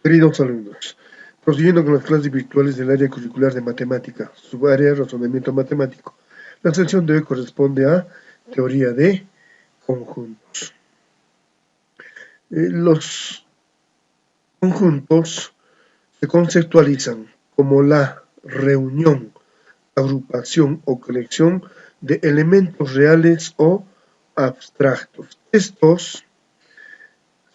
Queridos alumnos, prosiguiendo con las clases virtuales del área curricular de matemática, subárea razonamiento matemático. La sección de hoy corresponde a teoría de conjuntos. Los conjuntos se conceptualizan como la reunión, agrupación o colección de elementos reales o abstractos. Estos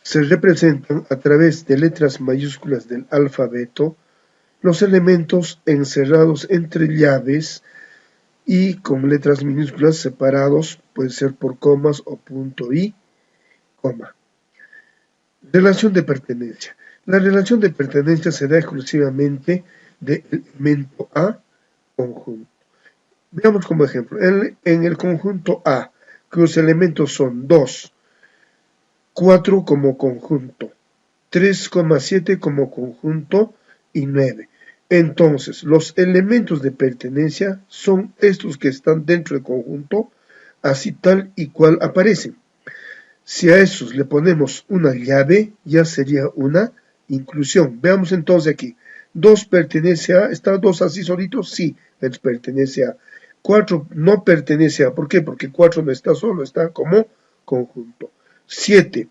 se representan a través de letras mayúsculas del alfabeto, los elementos encerrados entre llaves y con letras minúsculas separados, puede ser por comas o punto y coma. Relación de pertenencia. La relación de pertenencia se da exclusivamente de elemento A conjunto. Veamos como ejemplo, en el conjunto A, cuyos elementos son 2, 4 como conjunto, 3,7 como conjunto y 9. Entonces, los elementos de pertenencia son estos que están dentro del conjunto, así tal y cual aparecen. Si a esos le ponemos una llave, ya sería una inclusión. Veamos entonces aquí. 2 pertenece a, ¿está 2 así solitos? Sí, pertenece a. 4 no pertenece a, ¿por qué? Porque 4 no está solo, está como conjunto. 7,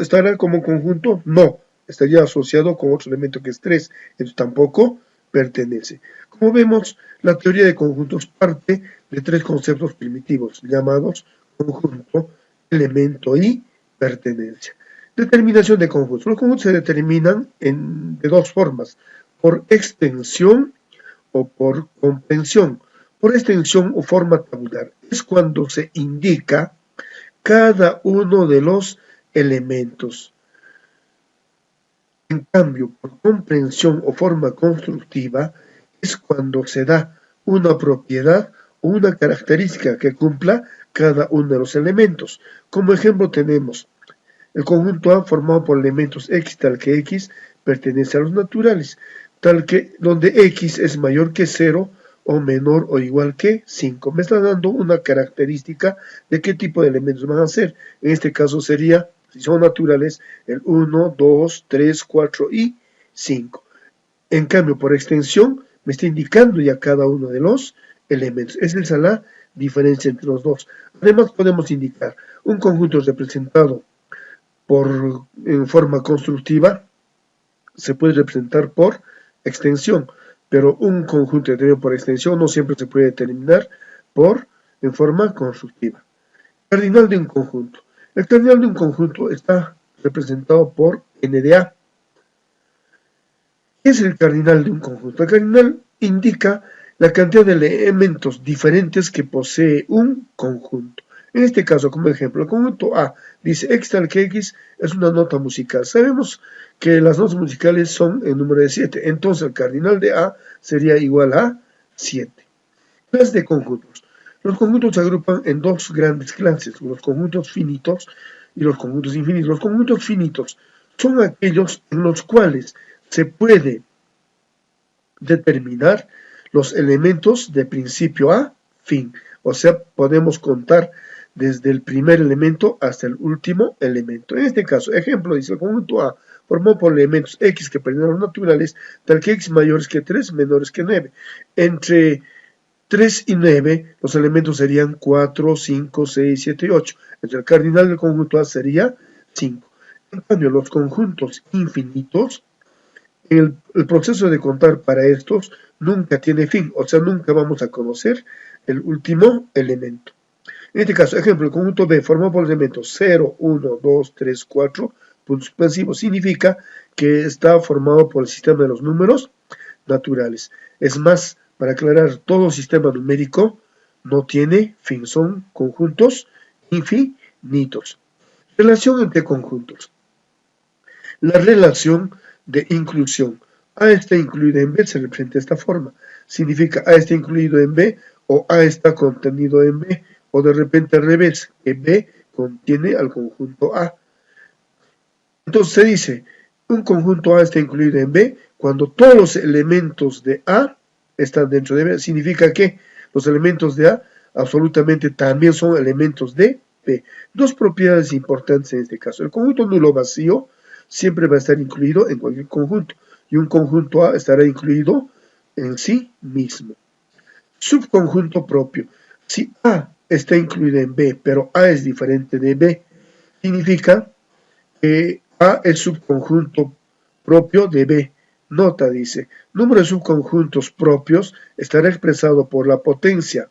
¿estará como conjunto? No, estaría asociado con otro elemento que es 3, entonces tampoco pertenece. Como vemos, la teoría de conjuntos parte de 3 conceptos primitivos, llamados conjunto, elemento y pertenencia. Determinación de conjuntos. Los conjuntos se determinan de 2 formas, por extensión o por comprensión. Por extensión o forma tabular es cuando se indica cada uno de los elementos. En cambio, por comprensión o forma constructiva es cuando se da una propiedad o una característica que cumpla cada uno de los elementos. Como ejemplo tenemos el conjunto A formado por elementos X, tal que X pertenece a los naturales, tal que donde X es mayor que 0 o menor o igual que 5. Me está dando una característica de qué tipo de elementos van a ser. En este caso sería, si son naturales, el 1, 2, 3, 4 y 5. En cambio, por extensión, me está indicando ya cada uno de los elementos. Esa es la diferencia entre los dos. Además, podemos indicar un conjunto representado en forma constructiva, se puede representar por extensión, pero un conjunto determinado por extensión no siempre se puede determinar en forma constructiva. Cardinal de un conjunto. El cardinal de un conjunto está representado por n de a. ¿Qué es el cardinal de un conjunto? El cardinal indica la cantidad de elementos diferentes que posee un conjunto. En este caso, como ejemplo, el conjunto A dice X tal que X es una nota musical. Sabemos que las notas musicales son el número de 7, entonces el cardinal de A sería igual a 7. Clases de conjuntos. Los conjuntos se agrupan en 2 grandes clases, los conjuntos finitos y los conjuntos infinitos. Los conjuntos finitos son aquellos en los cuales se puede determinar los elementos de principio a fin. O sea, podemos contar desde el primer elemento hasta el último elemento. En este caso, ejemplo, dice el conjunto A formado por elementos X que pertenecen a los naturales, tal que X mayores que 3, menores que 9. Entre 3 y 9, los elementos serían 4, 5, 6, 7 y 8. Entonces, el cardinal del conjunto A sería 5. En cambio, los conjuntos infinitos, el proceso de contar para estos nunca tiene fin, o sea, nunca vamos a conocer el último elemento. En este caso, ejemplo, el conjunto B formado por los elementos 0, 1, 2, 3, 4, puntos suspensivos, significa que está formado por el sistema de los números naturales. Es más, para aclarar, todo sistema numérico no tiene fin, son conjuntos infinitos. Relación entre conjuntos. La relación de inclusión. A está incluido en B se representa de esta forma. Significa A está incluido en B o A está contenido en B, o de repente al revés, que B contiene al conjunto A. Entonces se dice, un conjunto A está incluido en B cuando todos los elementos de A están dentro de B. Significa que los elementos de A absolutamente también son elementos de B. 2 propiedades importantes en este caso. El conjunto nulo vacío siempre va a estar incluido en cualquier conjunto, y un conjunto A estará incluido en sí mismo. Subconjunto propio. Si A está incluido en B, pero A es diferente de B, significa que A es subconjunto propio de B. Nota, dice, número de subconjuntos propios estará expresado por la potencia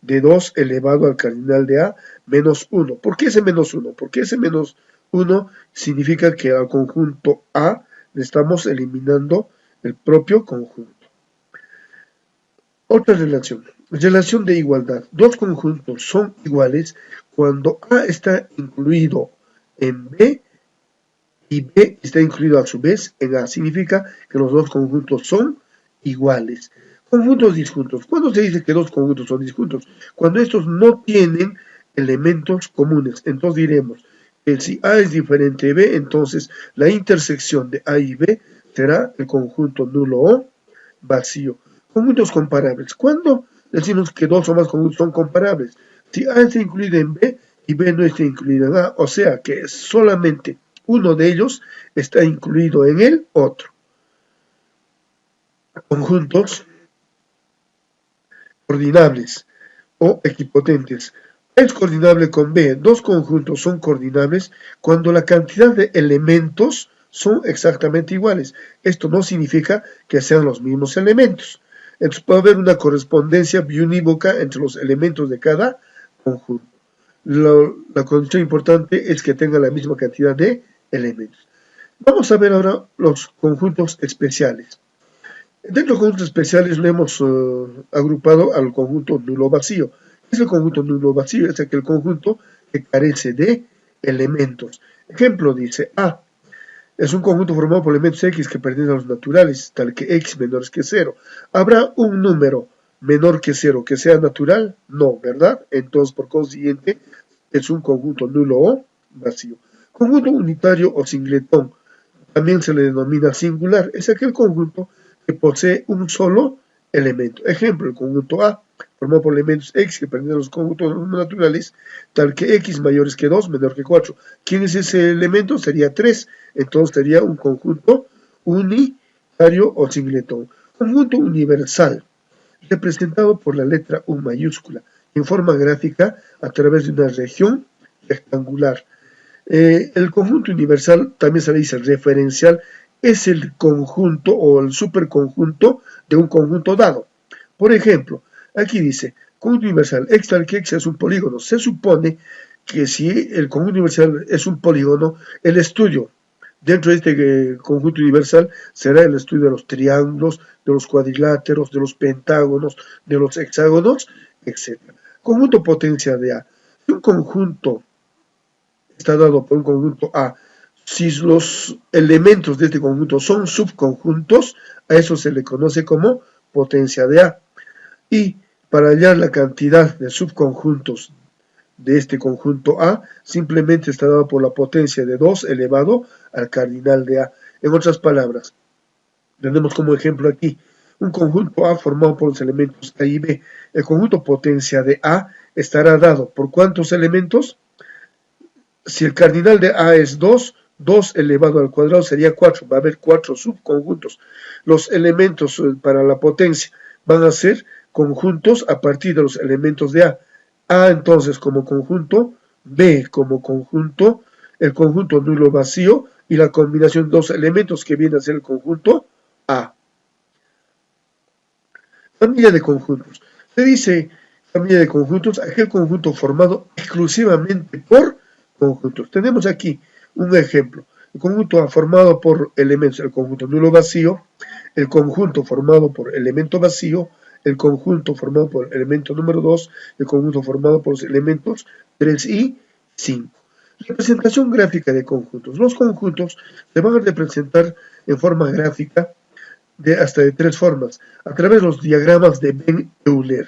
de 2 elevado al cardinal de A menos 1. ¿Por qué ese menos 1? Porque ese menos 1 significa que al conjunto A le estamos eliminando el propio conjunto. Otra relación. Relación de igualdad. Dos conjuntos son iguales cuando A está incluido en B y B está incluido a su vez en A. Significa que los dos conjuntos son iguales. Conjuntos disjuntos. ¿Cuándo se dice que dos conjuntos son disjuntos? Cuando estos no tienen elementos comunes. Entonces diremos que si A es diferente de B, entonces la intersección de A y B será el conjunto nulo o vacío. Conjuntos comparables. ¿Cuándo decimos que dos o más conjuntos son comparables? Si A está incluido en B y B no está incluido en A, o sea que solamente uno de ellos está incluido en el otro. Conjuntos coordinables o equipotentes. A es coordinable con B. Dos conjuntos son coordinables cuando la cantidad de elementos son exactamente iguales. Esto no significa que sean los mismos elementos. Entonces puede haber una correspondencia biunívoca entre los elementos de cada conjunto. La condición importante es que tenga la misma cantidad de elementos. Vamos a ver ahora los conjuntos especiales. Dentro de los conjuntos especiales lo hemos agrupado al conjunto nulo vacío. ¿Qué es el conjunto nulo vacío? Es aquel conjunto que carece de elementos. Ejemplo dice A. Es un conjunto formado por elementos X que pertenecen a los naturales, tal que X menor que 0. ¿Habrá un número menor que 0 que sea natural? No, ¿verdad? Entonces, por consiguiente, es un conjunto nulo o vacío. Conjunto unitario o singletón, también se le denomina singular, es aquel conjunto que posee un solo elemento. Ejemplo, el conjunto A, formado por elementos X que pertenecen a los conjuntos naturales, tal que X mayores que 2, menor que 4. ¿Quién es ese elemento? Sería 3. Entonces sería un conjunto unitario o singletón. Conjunto universal, representado por la letra U mayúscula, en forma gráfica a través de una región rectangular. El conjunto universal, también se le dice referencial, es el conjunto o el superconjunto de un conjunto dado. Por ejemplo, aquí dice, conjunto universal, X tal que X es un polígono. Se supone que si el conjunto universal es un polígono, el estudio dentro de este conjunto universal será el estudio de los triángulos, de los cuadriláteros, de los pentágonos, de los hexágonos, etc. Conjunto potencia de A. Si un conjunto está dado por un conjunto A, si los elementos de este conjunto son subconjuntos, a eso se le conoce como potencia de A. Y para hallar la cantidad de subconjuntos de este conjunto A, simplemente está dado por la potencia de 2 elevado al cardinal de A. En otras palabras, tenemos como ejemplo aquí un conjunto A formado por los elementos A y B. El conjunto potencia de A estará dado por ¿cuántos elementos? Si el cardinal de A es 2, 2 elevado al cuadrado sería 4. Va a haber 4 subconjuntos. Los elementos para la potencia van a ser conjuntos a partir de los elementos de A. A entonces como conjunto, B como conjunto, el conjunto nulo vacío y la combinación de dos elementos que viene a ser el conjunto A. Familia de conjuntos. Se dice familia de conjuntos aquel conjunto formado exclusivamente por conjuntos. Tenemos aquí un ejemplo. El conjunto A formado por elementos, el conjunto nulo vacío, el conjunto formado por elemento vacío, el conjunto formado por el elemento número 2, el conjunto formado por los elementos 3 y 5. Representación gráfica de conjuntos. Los conjuntos se van a representar en forma gráfica hasta de 3 formas, a través de los diagramas de Venn-Euler.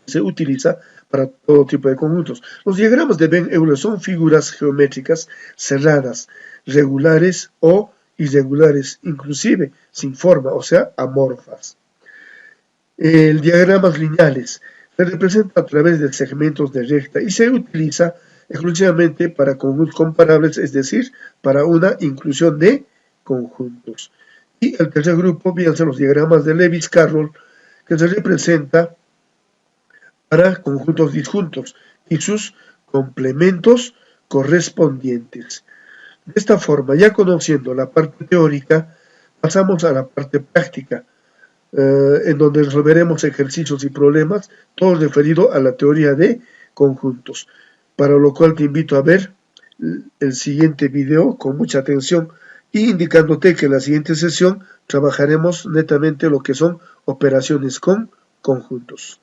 Se utiliza para todo tipo de conjuntos. Los diagramas de Venn-Euler son figuras geométricas cerradas, regulares o irregulares, inclusive sin forma, o sea, amorfas. Diagramas lineales se representa a través de segmentos de recta y se utiliza exclusivamente para conjuntos comparables, es decir, para una inclusión de conjuntos. Y el tercer grupo vienen los diagramas de Lewis-Carroll, que se representa para conjuntos disjuntos y sus complementos correspondientes. De esta forma, ya conociendo la parte teórica, pasamos a la parte práctica, en donde resolveremos ejercicios y problemas, todo referido a la teoría de conjuntos, para lo cual te invito a ver el siguiente video con mucha atención y indicándote que en la siguiente sesión trabajaremos netamente lo que son operaciones con conjuntos.